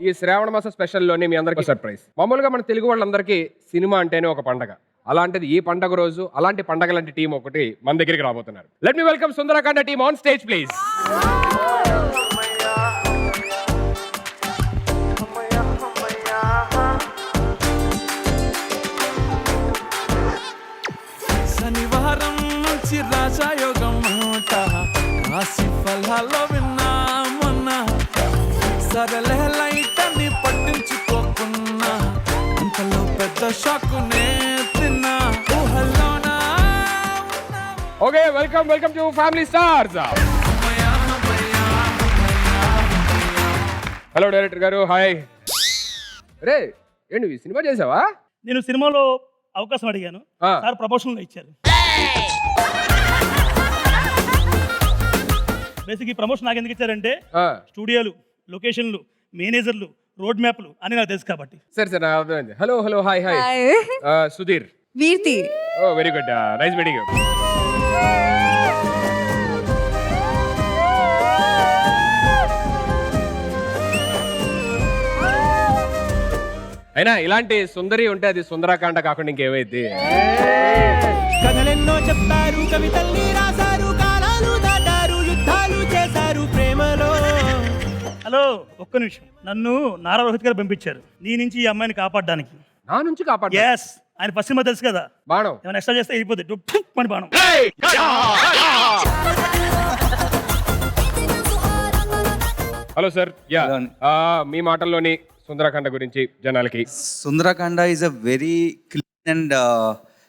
ఈ శ్రావణ మాస స్పెషల్లోనే మీ అందరికీ సర్ప్రైజ్. మామూలుగా మన తెలుగు వాళ్ళందరికీ సినిమా అంటేనే ఒక పండగ. అలాంటిది ఈ పండగ రోజు అలాంటి పండగ లాంటి టీం ఒకటి మన దగ్గరికి రాబోతున్నారు. Let me welcome Sundarakanda team on stage please. శనివారం నుంచి రాజయోగం మాట రాశి ఫలాల్లో విన్నామన్నా సరళ లైట్ అని పట్టించుకోకున్నా అంతలో పెద్ద షాకునే తిన్నా ఊహల్లోనా. Okay, welcome to family stars. Hello director గారు, హాయ్. రే ఏంటి ఈ సినిమా చేసావా? నేను సినిమాలో అవకాశం అడిగాను, సార్ ప్రమోషన్లో ఇచ్చారు. బేసిక్ ఈ ప్రమోషన్ నాకు ఎందుకు ఇచ్చారంటే స్టూడియోలు, లొకేషన్లు, మేనేజర్లు, రోడ్ మ్యాప్లు అని నాకు తెలుసు కాబట్టి. సరే నాకు అర్థమైంది. Hello hi. సుధీర్. వీర్తి. Oh very good, nice meeting you. అయినా ఇలాంటి సుందరి ఉంటే అది సుందరాకాండ కాకుండా ఇంకేమైంది? కథలెన్నో చెప్పారు, కవితల్ని రాశారు, కాలాలు దాటారు, యుద్ధాలు చేశారు ప్రేమలో. హలో, ఒక్క నిమిషం. నన్ను నారా రోహిత్ గారు పంపించారు నీ నుంచి ఈ అమ్మాయిని కాపాడడానికి. నా నుంచి కాపాడు. ఎస్, ఆయన ఫస్ట్ సినిమా తెలుసు కదా, బాణం. ఏమైనా ఎక్స్ట్రా చేస్తే అయిపోతుంది మన బాణం. హలో సార్, యా మీ మాటల్లోని సుందరకాండ గురించి జనాలకి. Sundarakanda is a very clean and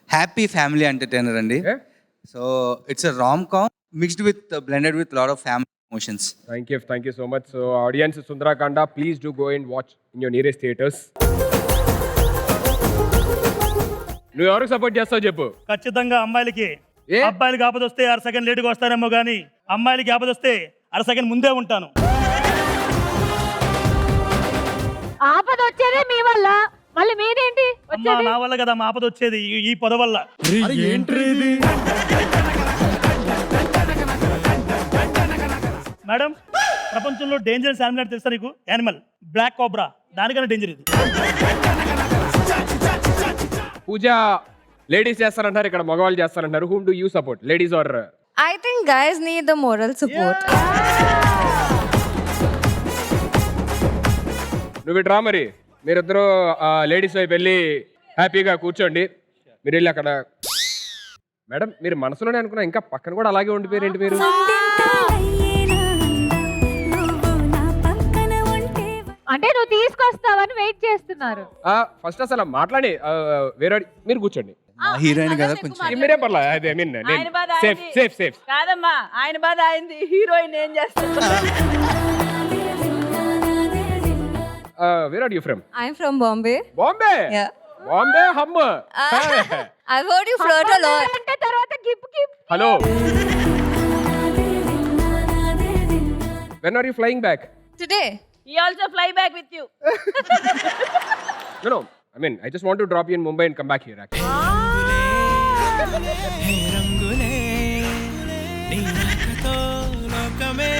happy family entertainer అండి. So it's a rom com mixed with blended with lot of family emotions. Thank you so much. So audiences, Sundarakanda please do go and watch in your nearest theatres. నువ్వు ఎవరికి support చేస్తావు చెప్పు? ఖచ్చితంగా అమ్మాయిలకి. అబ్బాయిలకి ఆపద వస్తే అర సెకండ్ లేటుగా వస్తానేమో కానీ అమ్మాయిలకి ఆపద వస్తే అర సెకండ్ ముందే ఉంటాను. ఆపద వచ్చేదే మీ వల్ల, మళ్ళీ మీదేంటి? అమ్మా, నా వల్ల కదా మా ఆపద వచ్చేది, ఈ పొద వల్ల. మేడం, ప్రపంచంలో డేంజరస్ యానిమల్ తెలుసా నీకు? యానిమల్ బ్లాక్ కోబ్రా, దానికన్నా డేంజర్ ఇది. పూజ లేడీస్ చేస్తారంటారు, ఇక్కడ మగవాళ్ళు చేస్తారంటారు. Whom do you support, ladies or? I think guys need the moral support. నువ్వు ఇట్రా మరి, మీరిద్దరూ లేడీస్ వైపు వెళ్ళి హ్యాపీగా కూర్చోండి. మీరు వెళ్ళి అక్కడ. మేడం, మీరు మనసులోనే అనుకున్నా, ఇంకా పక్కన కూడా అలాగే ఉండిపోయారు ఏంటి మీరు? అంటే నువ్వు తీసుకొస్తావని వెయిట్ చేస్తున్నారు. ఫస్ట్ అసలు మాట్లాడి వేరే మీరు కూర్చోండి. హీరోయిన్ కదా కొంచెం మీరే పర్లేదు. అదే ఐ మీన్ సేఫ్ కాదమ్మా, ఆయన బాధ అయింది, హీరోయిన్ ఏం చేస్తారు? Where are you from? I'm from Bombay. Bombay? Yeah. Bombay hum. I've heard you flirt a lot. అంటే తర్వాత gib. Hello. When are you flying back? Today. He also fly back with you. No. I mean, I just want to drop you in Mumbai and come back here actually. రంగులే నీ రాకతో లోకమే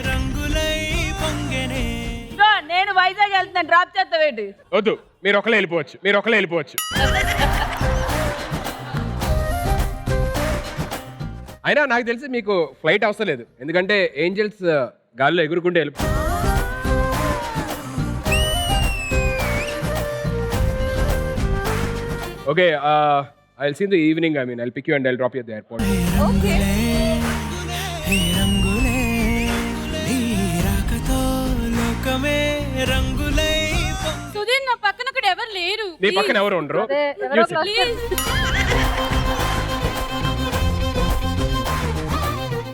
రంగులై పొంగెనే. నేను వైజాగ్ వెళ్తున్నాను, drop చేస్తావేంటి? వద్దు, మీరు ఒకళ్ళే వెళ్ళిపోవచ్చు. అయినా నాకు తెలిసి మీకు ఫ్లైట్ అవసరం లేదు, ఎందుకంటే ఏంజల్స్ గాల్లో ఎగురుకుంటే వెళ్ళిపో. Okay, I will see in the evening. I mean I will pick you and I will drop you at the airport. Okay. రంగులే నీ రాకతో లోకమే రంగులై సుధీర్, నా పక్కన ఎవరు లేరు. నీ పక్కన ఎవరు ఉండరు? ఎవరో